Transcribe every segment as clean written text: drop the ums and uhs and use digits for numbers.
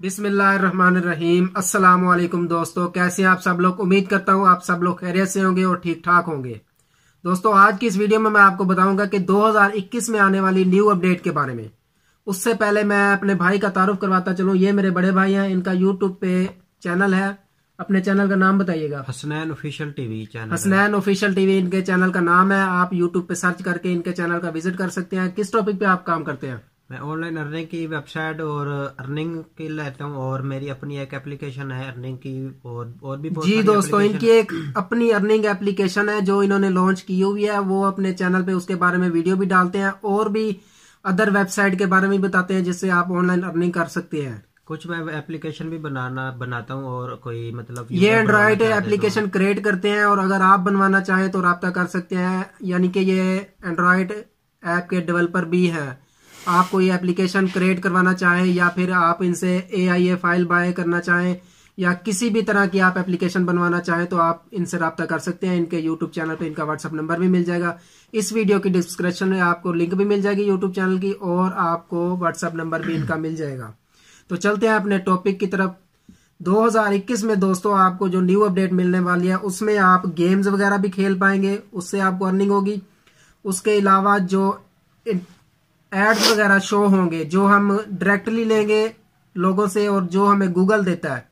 बिस्मिल्लाहिर्रहमानिर्रहीम। अस्सलाम वालेकुम दोस्तों, कैसे हैं आप सब लोग। उम्मीद करता हूँ आप सब लोग खैरियत से होंगे और ठीक ठाक होंगे। दोस्तों, आज की इस वीडियो में मैं आपको बताऊंगा कि 2021 में आने वाली न्यू अपडेट के बारे में। उससे पहले मैं अपने भाई का तारुफ करवाता चलूँ। ये मेरे बड़े भाई हैं, इनका यूट्यूब पे चैनल है। अपने चैनल का नाम बताइएगा। Hasnain official TV channel. Hasnain official TV इनके चैनल का नाम है। आप यूट्यूब पे सर्च करके इनके चैनल का विजिट कर सकते हैं। किस टॉपिक पे आप काम करते हैं? मैं ऑनलाइन अर्निंग की वेबसाइट और अर्निंग की लेता हूँ, और मेरी अपनी एक एप्लीकेशन है अर्निंग की, और भी बहुत जी सारी दोस्तों, एप्लीकेशन इनकी एक अपनी अर्निंग एप्लीकेशन है जो इन्होंने लॉन्च की हुई है। वो अपने चैनल पे उसके बारे में वीडियो भी डालते हैं और भी अदर वेबसाइट के बारे में बताते हैं जिससे आप ऑनलाइन अर्निंग कर सकते हैं। कुछ मैं एप्लीकेशन भी बनाता हूँ, और कोई मतलब ये एंड्रॉइड एप्लीकेशन क्रिएट करते हैं, और अगर आप बनवाना चाहें तो राब्ता कर सकते हैं। यानी कि ये एंड्रॉइड ऐप के डेवलपर भी हैं। आप कोई एप्लीकेशन क्रिएट करवाना चाहें या फिर आप इनसे AIA फाइल बाय करना चाहें या किसी भी तरह की आप एप्लीकेशन बनवाना चाहें तो आप इनसे राब्ता कर सकते हैं। इनके यूट्यूब चैनल पे इनका व्हाट्सएप नंबर भी मिल जाएगा। इस वीडियो की डिस्क्रिप्शन में आपको लिंक भी मिल जाएगी यूट्यूब चैनल की, और आपको व्हाट्सएप नंबर भी इनका मिल जाएगा। तो चलते हैं अपने टॉपिक की तरफ। 2021 में दोस्तों आपको जो न्यू अपडेट मिलने वाली है उसमें आप गेम्स वगैरह भी खेल पाएंगे, उससे आपको अर्निंग होगी। उसके अलावा जो एड्स वगैरह शो होंगे जो हम डायरेक्टली लेंगे लोगों से, और जो हमें गूगल देता है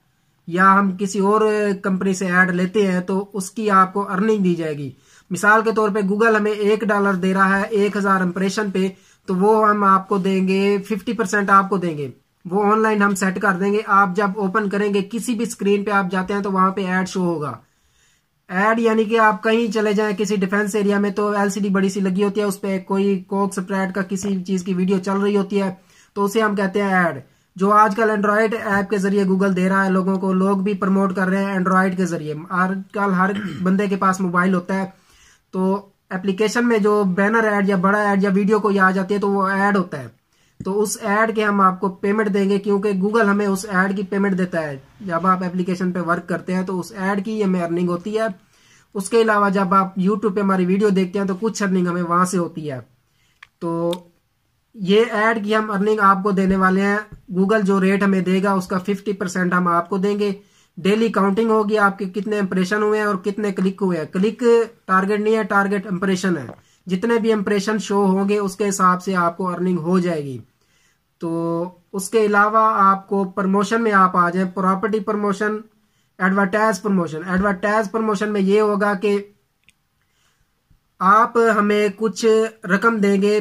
या हम किसी और कंपनी से ऐड लेते हैं तो उसकी आपको अर्निंग दी जाएगी। मिसाल के तौर पे गूगल हमें $1 दे रहा है 1000 इंप्रेशन पे, तो वो हम आपको देंगे 50% आपको देंगे। वो ऑनलाइन हम सेट कर देंगे। आप जब ओपन करेंगे किसी भी स्क्रीन पे आप जाते हैं तो वहां पे ऐड शो होगा। ऐड यानी कि आप कहीं चले जाएं किसी डिफेंस एरिया में तो LCD बड़ी सी लगी होती है, उस पर कोई कोक स्प्रेड का किसी चीज की वीडियो चल रही होती है, तो उसे हम कहते हैं ऐड। जो आजकल एंड्रॉइड ऐप के जरिए गूगल दे रहा है लोगों को, लोग भी प्रमोट कर रहे हैं एंड्रॉइड के जरिए। आजकल हर बंदे के पास मोबाइल होता है, तो एप्लीकेशन में जो बैनर ऐड या बड़ा ऐड या वीडियो कोई आ जाती है तो वो ऐड होता है। तो उस ऐड के हम आपको पेमेंट देंगे, क्योंकि गूगल हमें उस ऐड की पेमेंट देता है। जब आप एप्लीकेशन पे वर्क करते हैं तो उस ऐड की हमें अर्निंग होती है। उसके अलावा जब आप यूट्यूब पे हमारी वीडियो देखते हैं तो कुछ अर्निंग हमें वहां से होती है। तो ये ऐड की हम अर्निंग आपको देने वाले हैं। गूगल जो रेट हमें देगा उसका 50% हम आपको देंगे। डेली काउंटिंग होगी आपके कितने इंप्रेशन हुए हैं और कितने क्लिक हुए हैं। क्लिक टारगेट नहीं है, टारगेट इंप्रेशन है। जितने भी इंप्रेशन शो होंगे उसके हिसाब से आपको अर्निंग हो जाएगी। तो उसके अलावा आपको प्रमोशन में आप आ जाए, property promotion, advertise promotion. Advertise promotion में ये होगा कि आप हमें कुछ रकम देंगे,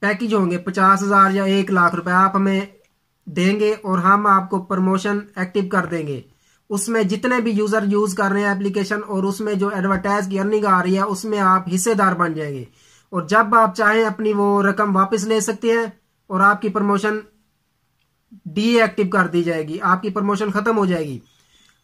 पैकेज होंगे 50,000 या 1,00,000 रुपए आप हमें देंगे और हम आपको प्रमोशन एक्टिव कर देंगे। उसमें जितने भी यूजर यूज कर रहे हैं एप्लीकेशन और उसमें जो एडवर्टाइज की अर्निंग आ रही है उसमें आप हिस्सेदार बन जाएंगे, और जब आप चाहें अपनी वो रकम वापस ले सकते हैं और आपकी प्रमोशन डीएक्टिव कर दी जाएगी, आपकी प्रमोशन खत्म हो जाएगी।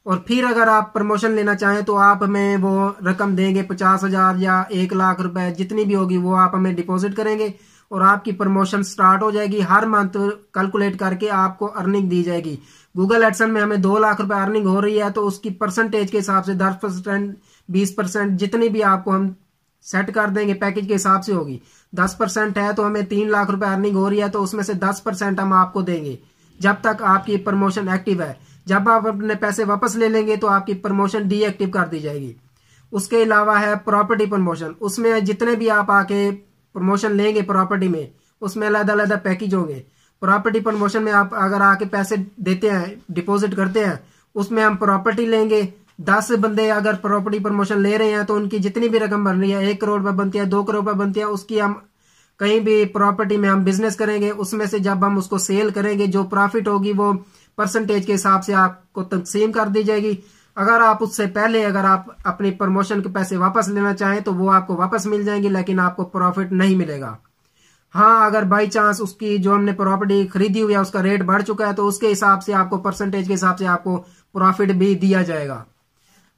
और फिर अगर आप प्रमोशन लेना चाहें तो आप हमें वो रकम देंगे 50,000 या 1,00,000 रुपए, जितनी भी होगी वो आप हमें डिपॉजिट करेंगे और आपकी प्रमोशन स्टार्ट हो जाएगी। हर मंथ कैलकुलेट करके आपको अर्निंग दी जाएगी। गूगल एडसन में हमें 2 लाख रुपए अर्निंग हो रही है तो उसकी परसेंटेज के हिसाब से 10%, 20%, जितनी भी आपको हम सेट कर देंगे पैकेज के हिसाब से होगी। 10% है तो हमें 3 लाख रुपए अर्निंग हो रही है, तो उसमें से 10% हम आपको देंगे जब तक आपकी प्रमोशन एक्टिव है। जब आप अपने पैसे वापस ले लेंगे तो आपकी प्रमोशन डीएक्टिव कर दी जाएगी। उसके अलावा है प्रॉपर्टी प्रमोशन। उसमें जितने भी आप आके प्रमोशन लेंगे प्रॉपर्टी में, उसमें अलग-अलग पैकेज होंगे। प्रॉपर्टी प्रमोशन में आप अगर आके पैसे देते हैं, डिपॉजिट करते हैं, उसमें हम प्रॉपर्टी लेंगे। 10 बंदे अगर प्रॉपर्टी प्रमोशन ले रहे हैं तो उनकी जितनी भी रकम बन रही है, 1 करोड़ रुपए बनती है, 2 करोड़ रुपए बनती है, उसकी हम कहीं भी प्रॉपर्टी में हम बिजनेस करेंगे। उसमें से जब हम उसको सेल करेंगे जो प्रॉफिट होगी वो परसेंटेज के हिसाब से आपको तकसीम कर दी जाएगी। अगर आप उससे पहले अगर आप अपनी प्रमोशन के पैसे वापस लेना चाहें तो वो आपको वापस मिल जाएंगे, लेकिन आपको प्रॉफिट नहीं मिलेगा। हाँ, अगर बाई चांस उसकी जो हमने प्रॉपर्टी खरीदी हुई है उसका रेट बढ़ चुका है तो उसके हिसाब से आपको परसेंटेज के हिसाब से आपको प्रॉफिट भी दिया जाएगा।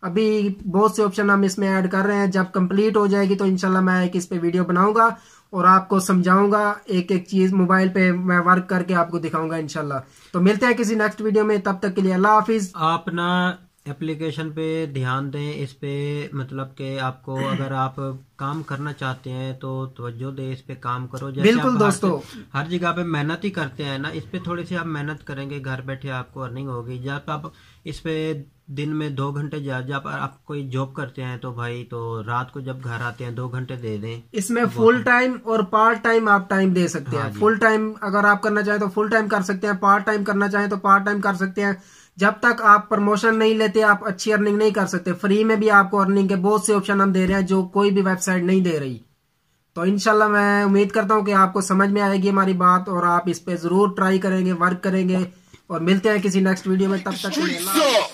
अभी बहुत से ऑप्शन हम इसमें ऐड कर रहे हैं। जब कंप्लीट हो जाएगी तो इंशाल्लाह मैं एक इस पे वीडियो बनाऊंगा और आपको समझाऊंगा, एक एक चीज मोबाइल पे मैं वर्क करके आपको दिखाऊंगा इंशाल्लाह। तो मिलते हैं किसी नेक्स्ट वीडियो में, तब तक के लिए अल्लाह हाफिज। आप ना एप्लीकेशन पे ध्यान दें, इस पे मतलब कि आपको अगर आप काम करना चाहते हैं तो तवज्जो दें, इस पे काम करो। जैसे बिल्कुल आप दोस्तों, हर जगह पे मेहनत ही करते हैं ना, इस पे थोड़ी सी आप मेहनत करेंगे, घर बैठे आपको अर्निंग होगी। जब आप इस पे दिन में 2 घंटे, जब आप कोई जॉब करते हैं तो भाई तो रात को जब घर आते हैं 2 घंटे दे दें। इसमें फुल टाइम और पार्ट टाइम आप टाइम दे सकते हाँ हैं। जी। फुल टाइम अगर आप करना चाहें तो फुल टाइम कर सकते हैं, पार्ट टाइम करना चाहें तो पार्ट टाइम कर सकते हैं। जब तक आप प्रमोशन नहीं लेते आप अच्छी अर्निंग नहीं कर सकते। फ्री में भी आपको अर्निंग के बहुत से ऑप्शन हम दे रहे हैं जो कोई भी वेबसाइट नहीं दे रही। तो इंशाल्लाह मैं उम्मीद करता हूं कि आपको समझ में आएगी हमारी बात और आप इस पे जरूर ट्राई करेंगे, वर्क करेंगे। और मिलते हैं किसी नेक्स्ट वीडियो में, तब तक के लिए अल्लाह हाफ़िज़।